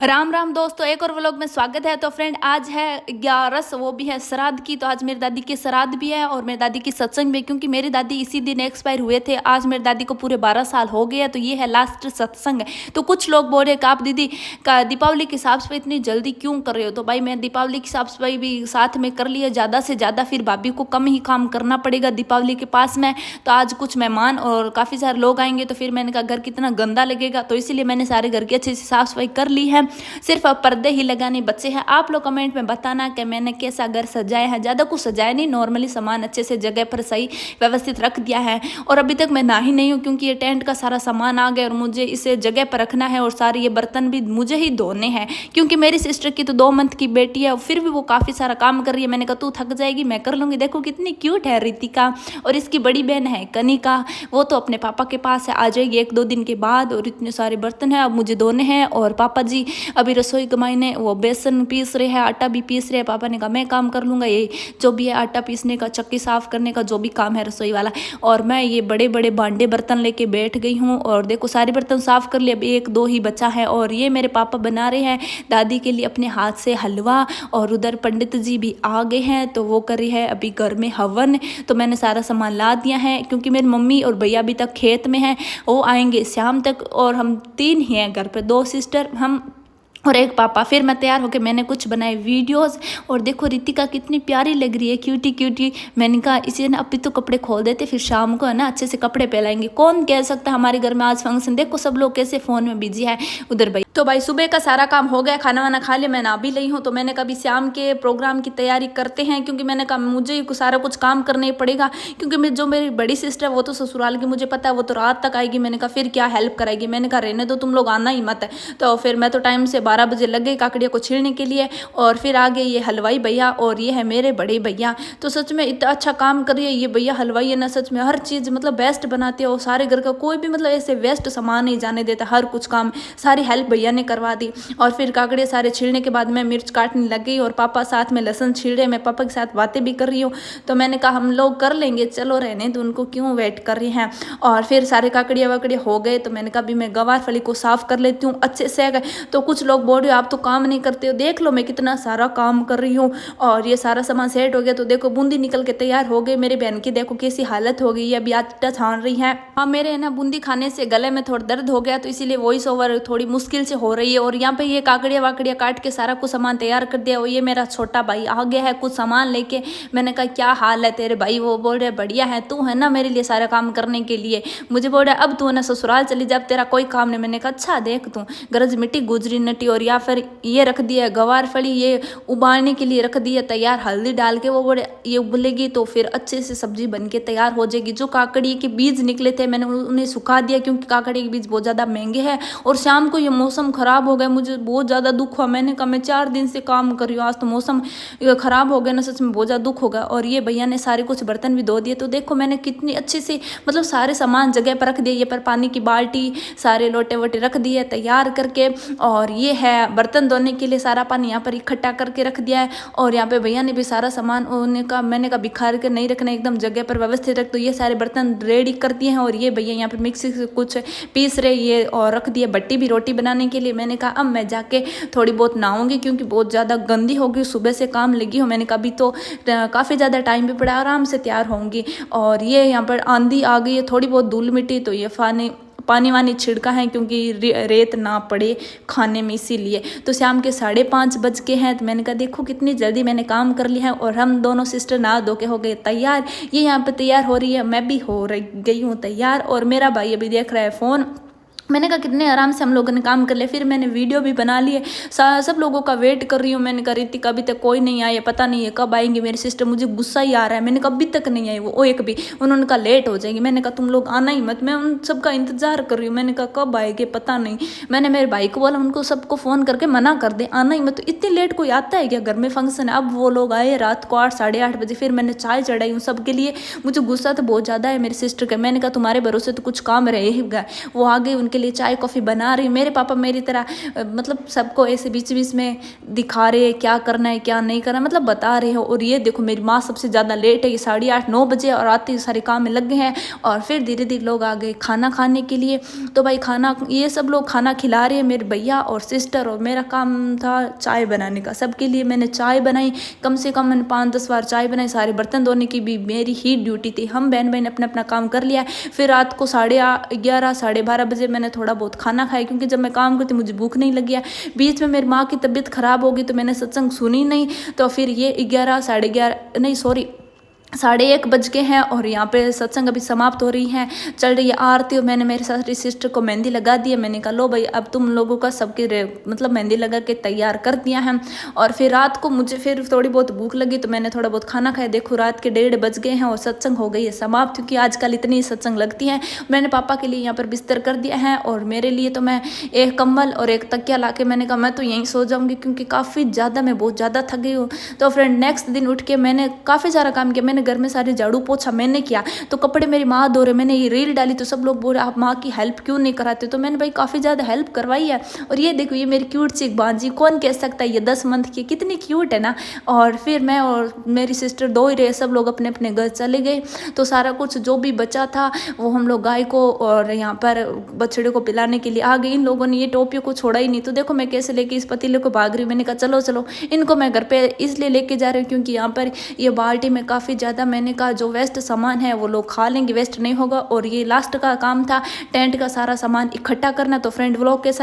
राम राम दोस्तों, एक और व्लॉग में स्वागत है। तो फ्रेंड, आज है 11, वो भी है श्राद्ध की। तो आज मेरी दादी के श्राद्ध भी है और मेरी दादी की सत्संग भी, क्योंकि मेरी दादी इसी दिन एक्सपायर हुए थे। आज मेरी दादी को पूरे 12 साल हो गए हैं, तो ये है लास्ट सत्संग है। तो कुछ लोग बोल रहे कि आप दीदी का दीपावली की साफ सफाई इतनी जल्दी क्यों कर रहे हो। तो भाई, मैं दीपावली की साफ सफाई भी साथ में कर ली है, ज़्यादा से ज़्यादा फिर भाभी को कम ही काम करना पड़ेगा दीपावली के पास में। तो आज कुछ मेहमान और काफ़ी सारे लोग आएंगे, तो फिर मैंने कहा घर कितना गंदा लगेगा, तो इसीलिए मैंने सारे घर की अच्छे से साफ सफाई कर ली है। सिर्फ अब पर्दे ही लगाने बचे हैं। आप लोग कमेंट में बताना कि मैंने कैसा घर सजाया है। ज़्यादा कुछ सजाया नहीं, नॉर्मली सामान अच्छे से जगह पर सही व्यवस्थित रख दिया है। और अभी तक मैं नहा ही नहीं हूँ, क्योंकि ये टेंट का सारा सामान आ गया और मुझे इसे जगह पर रखना है, और सारे ये बर्तन भी मुझे ही धोने हैं, क्योंकि मेरी सिस्टर की तो 2 मंथ की बेटी है और फिर भी वो काफ़ी सारा काम कर रही है। मैंने कहा तू थक जाएगी, मैं कर लूँगी। देखो कितनी क्यूट है रितिका, और इसकी बड़ी बहन है कनिका, वो तो अपने पापा के पास है, आ जाएगी 1-2 दिन के बाद। और इतने सारे बर्तन हैं अब मुझे धोने हैं। और पापा जी अभी रसोई कमाई ने वो बेसन पीस रहे हैं, आटा भी पीस रहे हैं। पापा ने कहा मैं काम कर लूँगा, ये जो भी है आटा पीसने का, चक्की साफ करने का, जो भी काम है रसोई वाला। और मैं ये बड़े बड़े भांडे बर्तन लेके बैठ गई हूँ, और देखो सारे बर्तन साफ कर लिए, अब 1-2 ही बचा है। और ये मेरे पापा बना रहे हैं दादी के लिए अपने हाथ से हलवा, और उधर पंडित जी भी आ गए हैं, तो वो कर रही है अभी घर में हवन। तो मैंने सारा सामान ला दिया है, क्योंकि मेरी मम्मी और भैया अभी तक खेत में हैं, वो आएंगे शाम तक। और हम 3 ही हैं घर पे, 2 सिस्टर हम और 1 पापा। फिर मैं तैयार होकर मैंने कुछ बनाए वीडियोस, और देखो रितिका कितनी प्यारी लग रही है, क्यूटी क्यूटी। मैंने कहा इसे ना अभी तो कपड़े खोल देते, फिर शाम को है ना अच्छे से कपड़े पहनाएंगे। कौन कह सकता है हमारे घर में आज फंक्शन। देखो सब लोग कैसे फ़ोन में बिजी है उधर। भाई तो भाई सुबह का सारा काम हो गया, खाना वाना खा लिया, मैं ना भी ली हूँ। तो मैंने कभी शाम के प्रोग्राम की तैयारी करते हैं, क्योंकि मैंने कहा मुझे ही सारा कुछ काम करना ही पड़ेगा, क्योंकि मेरी बड़ी सिस्टर है वो तो ससुराल की, मुझे पता है वो तो रात तक आएगी। मैंने कहा फिर क्या हेल्प कराएगी। मैंने कहा रहने दो, तुम लोग आना ही मत है। तो फिर मैं तो टाइम से 12 बजे लग गई काकड़िया को छीलने के लिए। और फिर आ गए ये हलवाई भैया, और ये है मेरे बड़े भैया। तो सच में इतना अच्छा काम कर रही है ये भैया हलवाई है ना, सच में हर चीज़ मतलब बेस्ट बनाते हो। सारे घर का कोई भी मतलब ऐसे वेस्ट सामान नहीं जाने देता, हर कुछ काम सारी हेल्प भैया ने करवा दी। और फिर काकड़े सारे छीलने के बाद मैं मिर्च काटने लग गई, और पापा साथ में लहसुन छील रहे, मैं पापा के साथ बातें भी कर रही हूँ। तो मैंने कहा हम लोग कर लेंगे, चलो रहने तो उनको क्यों वेट कर रही हैं। और फिर सारे काकड़िया वाकड़िया हो गए, तो मैंने कहा अभी मैं गवार फली को साफ कर लेती हूँ अच्छे से। तो कुछ लोग बोल रहे हो आप तो काम नहीं करते हो, देख लो मैं कितना सारा काम कर रही हूँ। और ये सारा सामान सेट हो गया, तो देखो बूंदी निकल के तैयार हो गई। मेरी बहन की देखो कैसी हालत हो गई है, अभी आटा छान रही है। हाँ, मेरे ना बूंदी खाने से गले में थोड़ा दर्द हो गया, तो इसीलिए वॉइस ओवर थोड़ी मुश्किल से हो रही है। और यहाँ पे ये काकड़िया वाकड़िया काट के सारा कुछ सामान तैयार कर दिया। और ये मेरा छोटा भाई आ गया है कुछ सामान लेके। मैंने कहा क्या हाल है तेरे भाई। वो बोल रहे बढ़िया है, तू है ना मेरे लिए सारा काम करने के लिए। मुझे बोल रहा है अब तू है ना ससुराल चली जा, अब तेरा कोई काम नहीं। मैंने कहा अच्छा देख तू, गरज मिट्टी गुजरी नटी। और या फिर ये रख दिया गवार फली, ये उबालने के लिए रख दिया तैयार, हल्दी डाल के। वो बोले ये उबलेगी तो फिर अच्छे से सब्जी बन के तैयार हो जाएगी। जो काकड़ी के बीज निकले थे मैंने उन्हें सुखा दिया, क्योंकि काकड़ी के बीज बहुत ज़्यादा महंगे हैं। और शाम को ये मौसम ख़राब हो गया, मुझे बहुत ज़्यादा दुख हुआ। मैंने कहा मैं 4 दिन से काम कर रही हूँ, आज तो मौसम ख़राब हो गया ना, सच में बहुत ज़्यादा दुख होगा। और ये भैया ने सारे कुछ बर्तन भी धो दिए। तो देखो मैंने कितनी अच्छे से मतलब सारे सामान जगह पर रख दिए। ये पर पानी की बाल्टी, सारे लोटे वोटे रख दिए तैयार करके। और ये है बर्तन धोने के लिए सारा पानी यहाँ पर इकट्ठा करके रख दिया है। और यहाँ पे भैया ने भी सारा सामान उन्होंने कहा, मैंने कहा बिखार कर नहीं रखना, एकदम जगह पर व्यवस्थित रख। तो ये सारे बर्तन रेडी कर दिए हैं। और ये भैया यहाँ पर मिक्सी से कुछ पीस रहे ये, और रख दिए बट्टी भी रोटी बनाने के लिए। मैंने कहा अब मैं जाके थोड़ी बहुत नहाऊंगी, क्योंकि बहुत ज़्यादा गंदी होगी, सुबह से काम लगी हूँ। मैंने कहा अभी तो काफ़ी ज़्यादा टाइम भी पड़ा, आराम से तैयार होंगी। और ये यहाँ पर आंधी आ गई है, थोड़ी बहुत धूल मिट्टी, तो ये पानी वानी छिड़का है, क्योंकि रेत ना पड़े खाने में, इसीलिए। तो शाम के 5:30 बज के हैं। तो मैंने कहा देखो कितनी जल्दी मैंने काम कर लिया है। और हम दोनों सिस्टर नहा धो के हो गए तैयार। ये यहाँ पे तैयार हो रही है, मैं भी हो गई हूँ तैयार। और मेरा भाई अभी देख रहा है फ़ोन। मैंने कहा कितने आराम से हम लोगों ने काम कर लिया। फिर मैंने वीडियो भी बना ली है, सब लोगों का वेट कर रही हूँ। मैंने कहा रितिका अभी तक कोई नहीं आया, पता नहीं है कब आएंगे मेरी सिस्टर। मुझे गुस्सा ही आ रहा है, मैंने कहा अभी तक नहीं आई वो एक भी। उन्होंने कहा लेट हो जाएगी। मैंने कहा तुम लोग आना ही मत, मैं उन सबका इंतजार कर रही हूँ। मैंने कहा कब आएंगे पता नहीं। मैंने मेरे भाई को बोला उनको सबको फ़ोन करके मना कर दे, आना ही मत। तो इतनी लेट कोई आता है क्या, घर में फंक्शन है। अब वो लोग आए रात को 8 साढ़े 8 बजे। फिर मैंने चाय चढ़ाई उन सबके लिए। मुझे गुस्सा तो बहुत ज़्यादा है मेरी सिस्टर का। मैंने कहा तुम्हारे भरोसे तो कुछ काम रहेगा। वो आ गई, उनके लिए चाय कॉफ़ी बना रही हूँ। मेरे पापा मेरी तरह मतलब सबको ऐसे बीच बीच में दिखा रहे हैं क्या करना है क्या नहीं करना, मतलब बता रहे हो। और ये देखो मेरी माँ सबसे ज़्यादा लेट है, ये 8:30-9 बजे, और आते ही सारे काम में लग गए हैं। और फिर धीरे धीरे लोग आ गए खाना खाने के लिए। तो भाई खाना, ये सब लोग खाना खिला रहे हैं, मेरे भैया और सिस्टर, और मेरा काम था चाय बनाने का। सबके लिए मैंने चाय बनाई, कम से कम मैंने 5-10 बार चाय बनाई। सारे बर्तन धोने की भी मेरी ही ड्यूटी थी। हम बहन बहन अपना अपना काम कर लिया। फिर रात को 11:30 12:30 बजे मैंने थोड़ा बहुत खाना खाया, क्योंकि जब मैं काम करती मुझे भूख नहीं लगी है। बीच में मेरी माँ की तबीयत खराब हो गई तो मैंने सत्संग सुनी नहीं। तो फिर ये 11 साढ़े 11 नहीं सॉरी 1:30 बज के हैं, और यहाँ पे सत्संग अभी समाप्त हो रही है, चल रही है आरती। और मैंने मेरी सारी सिस्टर को मेहंदी लगा दी है। मैंने कहा लो भाई अब तुम लोगों का सबके मतलब मेहंदी लगा के तैयार कर दिया है। और फिर रात को मुझे फिर थोड़ी बहुत भूख लगी तो मैंने थोड़ा बहुत खाना खाया। देखो रात के 1:30 बज गए हैं और सत्संग हो गई है समाप्त, क्योंकि आजकल इतनी सत्संग लगती हैं। मैंने पापा के लिए यहाँ पर बिस्तर कर दिया है, और मेरे लिए तो मैं एक कंबल और एक तकिया ला के मैंने कहा मैं तो यहीं सो जाऊँगी, क्योंकि काफ़ी ज़्यादा मैं बहुत ज़्यादा थक गई हूँ। तो फ्रेंड नेक्स्ट दिन उठ के मैंने काफ़ी सारा काम किया। मैंने घर में सारे झाड़ू पोछा मैंने किया, तो कपड़े मेरी माँ धो रहे। मैंने ये रील डाली तो सब लोग बोल रहे आप माँ की हेल्प क्यों नहीं कराते, तो मैंने भाई काफ़ी ज़्यादा हेल्प करवाई है। और ये देखो ये मेरी क्यूट सी बांजी, कौन कह सकता है ये 10 मंथ की कितनी क्यूट है ना। और फिर मैं और मेरी सिस्टर दो ही रहे, सब लोग अपने अपने घर चले गए। तो सारा कुछ जो भी बचा था वो हम लोग गाय को और यहाँ पर बछड़े को पिलाने के लिए आ गए। इन लोगों ने ये टोपियों को छोड़ा ही नहीं। तो देखो मैं कैसे लेके इस पतीले को भाग रही हूँ। मैंने कहा चलो चलो इनको मैं घर पे इसलिए लेके जा रही हूँ क्योंकि यहाँ पर ये बाल्टी में काफ़ी ज़्यादा, मैंने कहा जो वेस्ट सामान है वो लोग खा लेंगे, वेस्ट नहीं होगा। और ये लास्ट का काम था टेंट का सारा सामान इकट्ठा करना। तो फ्रेंड व्लॉग कैसा